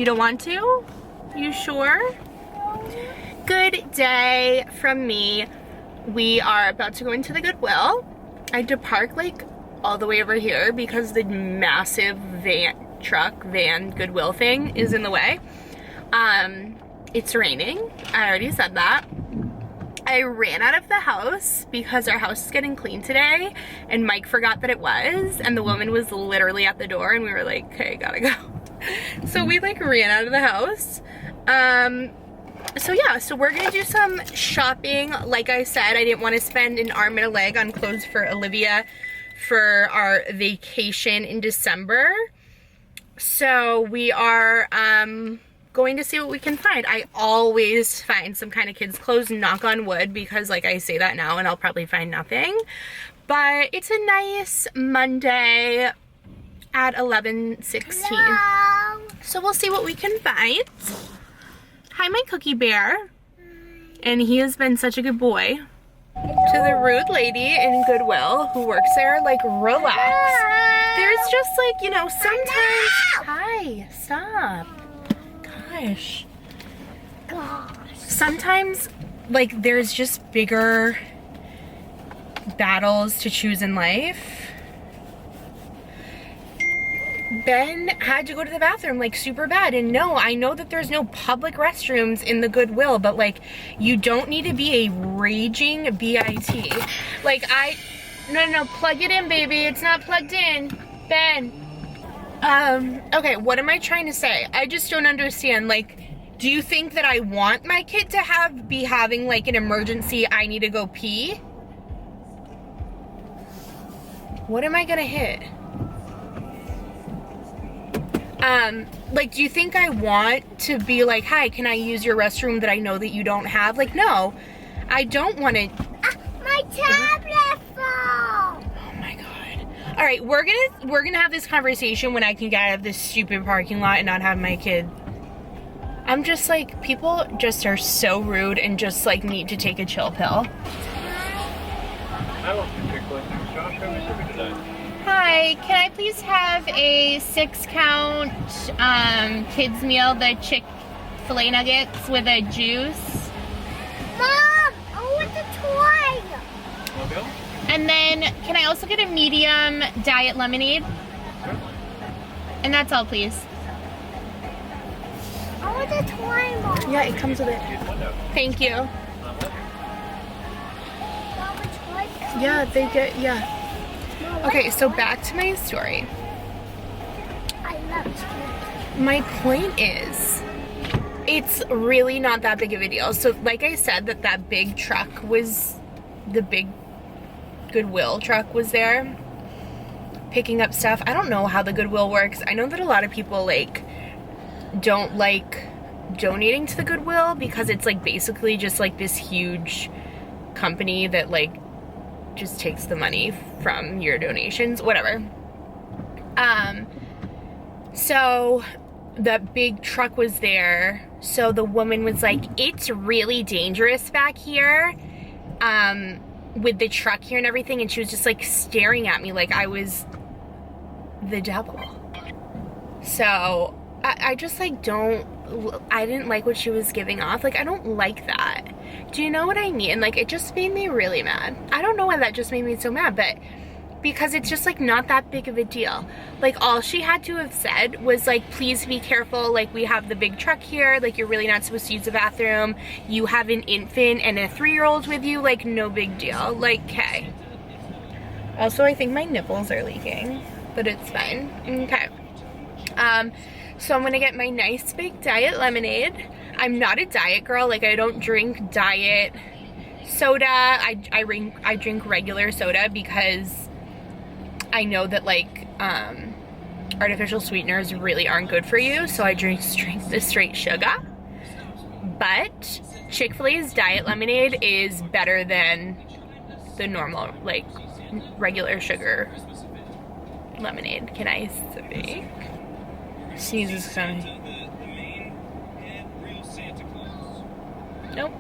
You don't want to? You sure? Good day from me. We are about to go into the Goodwill. I had to park like all the way over here because the massive van Goodwill thing is in the way. It's raining. I already said that. I ran out of the house because our house is getting clean today and Mike forgot that it was, and the woman was literally at the door and we were like, okay, gotta go. So we like ran out of the house. So yeah, so we're gonna do some shopping. Like I said, I didn't want to spend an arm and a leg on clothes for Olivia for our vacation in December. So we are going to see what we can find. I always find some kind of kids clothes, knock on wood, because like I say that now and I'll probably find nothing. But it's a nice Monday at 11:16. So we'll see what we can find. Hi, my cookie bear. And he has been such a good boy. To the rude lady in Goodwill who works there, like, relax. There's just like, you know, sometimes... Hi, stop. Gosh. Sometimes, like, there's just bigger battles to choose in life. Ben had to go to the bathroom like super bad, and no, I know that there's no public restrooms in the Goodwill, but like you don't need to be a raging BIT. Like no, plug it in, baby. It's not plugged in, Ben. Okay, what am I trying to say? I just don't understand. Like, do you think that I want my kid to be having like an emergency, I need to go pee? What am I gonna hit? Like, do you think I want to be like, hi, can I use your restroom that I know that you don't have? Like, no, I don't want to. My tablet phone. Oh my God. All right, we're gonna have this conversation when I can get out of this stupid parking lot and not have my kid. I'm just like, people just are so rude and just like need to take a chill pill. I want to pick one. Josh, how was your today? Hi, can I please have a 6-count kids meal, the Chick-fil-A nuggets with a juice? Mom, I want the toy. Okay. And then, can I also get a medium diet lemonade? Sure. And that's all, please. I want the toy, Mom. Yeah, it comes with it. Thank you. Mom, a toy? Yeah, they get, yeah. Okay, so back to my story. I love toys. My point is, it's really not that big of a deal. So like I said, that big truck was, the big Goodwill truck was there picking up stuff. I don't know how the Goodwill works. I know that a lot of people like don't like donating to the Goodwill because it's like basically just like this huge company that like just takes the money from your donations, whatever. So the big truck was there, so the woman was like, it's really dangerous back here with the truck here and everything, and she was just like staring at me like I was the devil. So I just like I didn't like what she was giving off. Like, I don't like that. Do you know what I mean? Like, it just made me really mad. I don't know why that just made me so mad, but because it's just like not that big of a deal. Like, all she had to have said was like, please be careful, like we have the big truck here, like you're really not supposed to use the bathroom, you have an infant and a 3-year-old with you, like no big deal. Like, okay. Also, I think my nipples are leaking, but it's fine. Okay. So I'm gonna get my nice big diet lemonade. I'm not a diet girl, like I don't drink diet soda. I drink regular soda because I know that like artificial sweeteners really aren't good for you, so I drink the straight sugar. But Chick-fil-A's diet lemonade is better than the normal, like, regular sugar lemonade. Can I speak? Sneeze is coming. Nope.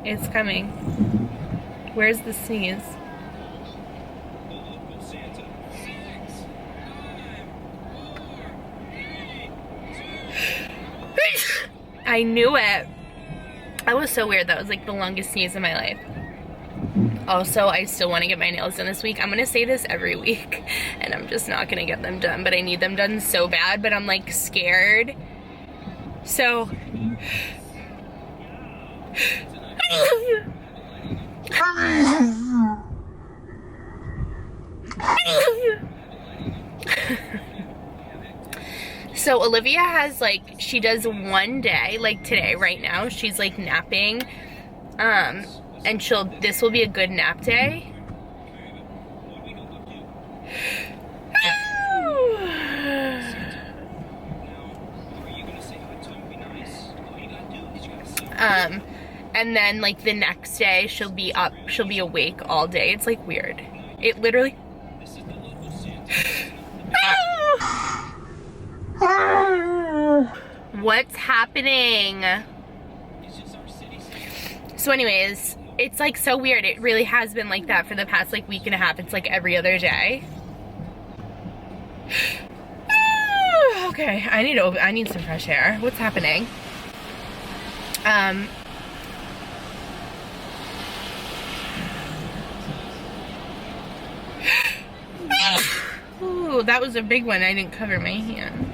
It's coming. Where's the sneeze? I knew it. That was so weird. That was like the longest sneeze in my life. Also, I still want to get my nails done this week. I'm gonna say this every week, and I'm just not gonna get them done, but I need them done so bad, but I'm like scared. So so Olivia has like, she does one day, like today, right now, she's like napping, and this will be a good nap day. And then like the next day she'll be awake all day. It's like weird. It literally what's happening? So anyways, it's like so weird. It really has been like that for the past like week and a half. It's like every other day. Okay, I need some fresh air. What's happening? Ooh, that was a big one. I didn't cover my hand.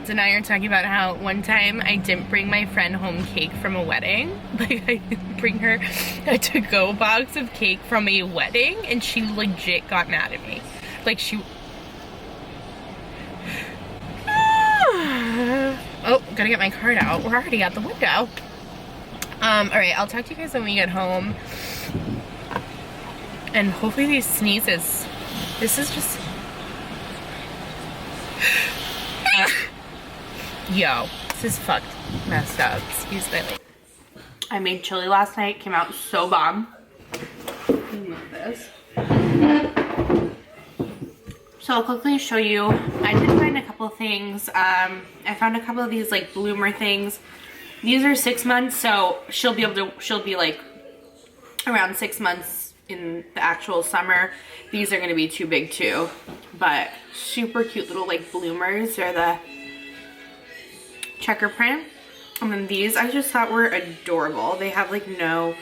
So now you're talking about how one time I didn't bring my friend home cake from a wedding. Like I didn't bring her a to-go box of cake from a wedding, and she legit got mad at me. Like she... Oh, gotta get my card out. We're already at the window. Alright, I'll talk to you guys when we get home. And hopefully these sneezes... This is just... Yo, this is fucked messed up. Excuse me. I made chili last night. Came out so bomb. Look at this. So I'll quickly show you. I did find a couple things. I found a couple of these like bloomer things. These are 6 months, so she'll be like around 6 months in the actual summer. These are gonna be too big too, but super cute little like bloomers. They're the checker print. And then these I just thought were adorable. They have like no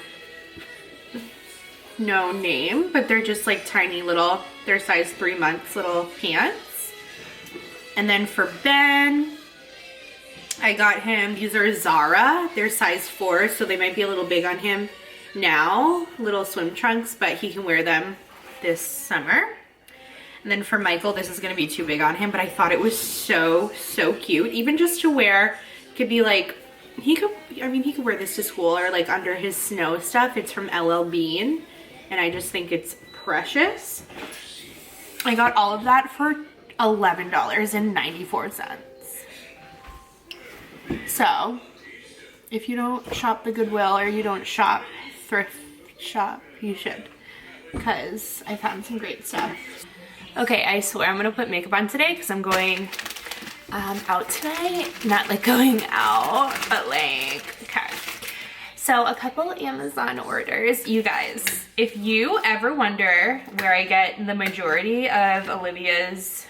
name, but they're just like tiny little, they're size 3 months little pants. And then for Ben, I got him, these are Zara. They're size 4, so they might be a little big on him now. Little swim trunks, but he can wear them this summer. And then for Michael, this is gonna be too big on him, but I thought it was so cute. Even just to wear, could be like, he could wear this to school or like under his snow stuff. It's from LL Bean, and I just think it's precious. I got all of that for $11.94. So, if you don't shop the Goodwill or you don't shop thrift shop, you should, because I found some great stuff. Okay, I swear I'm gonna put makeup on today because I'm going out tonight. Not like going out, but like, okay. So a couple Amazon orders. You guys, if you ever wonder where I get the majority of Olivia's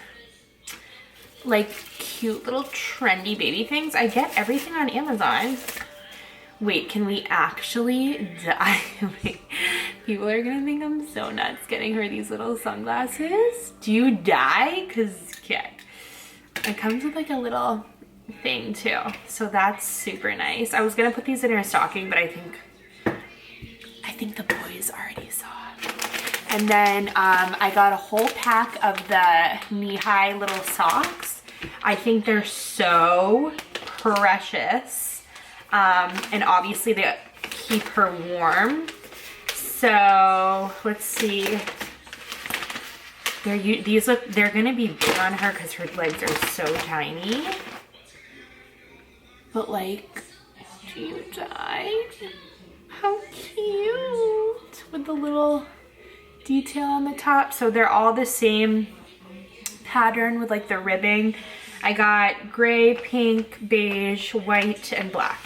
like cute little trendy baby things, I get everything on Amazon. Wait, can we actually die? People are gonna think I'm so nuts getting her these little sunglasses. Do you die? Cause, okay. It comes with like a little thing too. So that's super nice. I was gonna put these in her stocking, but I think the boys already saw it. And then I got a whole pack of the knee-high little socks. I think they're so precious. And obviously they keep her warm. So let's see. They're gonna be big on her because her legs are so tiny. But like, do you die? How cute! With the little detail on the top. So they're all the same pattern with like the ribbing. I got gray, pink, beige, white, and black.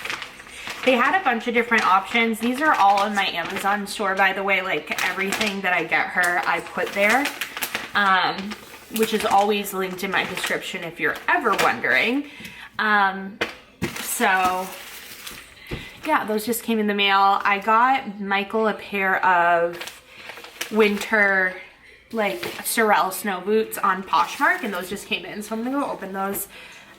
They had a bunch of different options. These are all in my Amazon store, by the way. Like everything that I get her, I put there, which is always linked in my description if you're ever wondering. So yeah, those just came in the mail. I got Michael a pair of winter like Sorel snow boots on Poshmark, and those just came in. So I'm gonna go open those.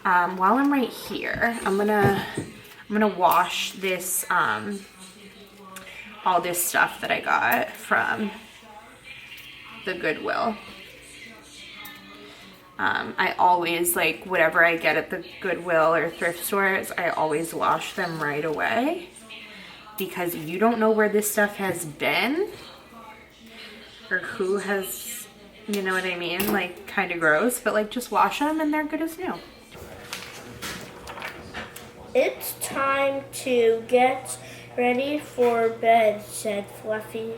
While I'm right here, I'm gonna wash this all this stuff that I got from the Goodwill. I always, like, whatever I get at the Goodwill or thrift stores, I always wash them right away, because you don't know where this stuff has been or who has, you know what I mean? Like, kind of gross, but like, just wash them and they're good as new. It's time to get ready for bed, said Fluffy.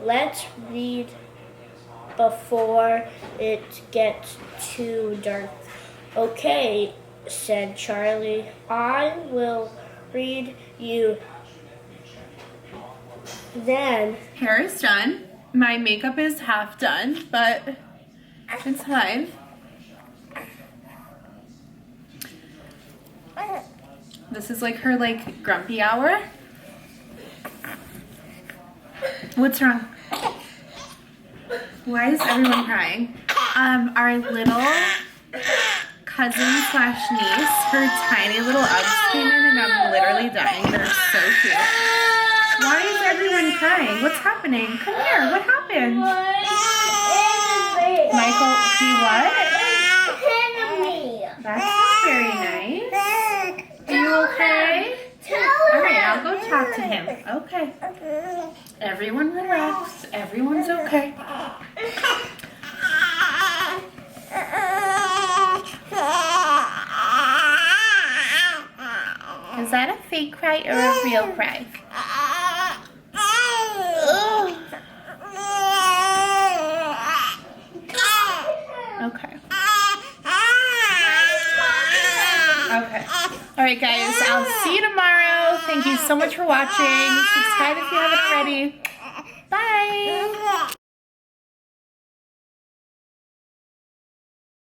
Let's read before it gets too dark. Okay, said Charlie. I will read you. Then Hair is done. My makeup is half done, but it's fine. This is like her like grumpy hour. What's wrong? Why is everyone crying? Our little cousin slash niece, her tiny little Uggs came in and I'm literally dying. They're so cute. Why is everyone crying? What's happening? Come here. What happened? Michael, he what? That's not very nice. Are you okay? Alright, I'll go talk to him. Okay. Everyone relax. Everyone's okay. Is that a fake cry or a real cry? Okay. Okay. Alright guys, I'll see you tomorrow. Thank you so much for watching. Subscribe if you haven't already. Bye.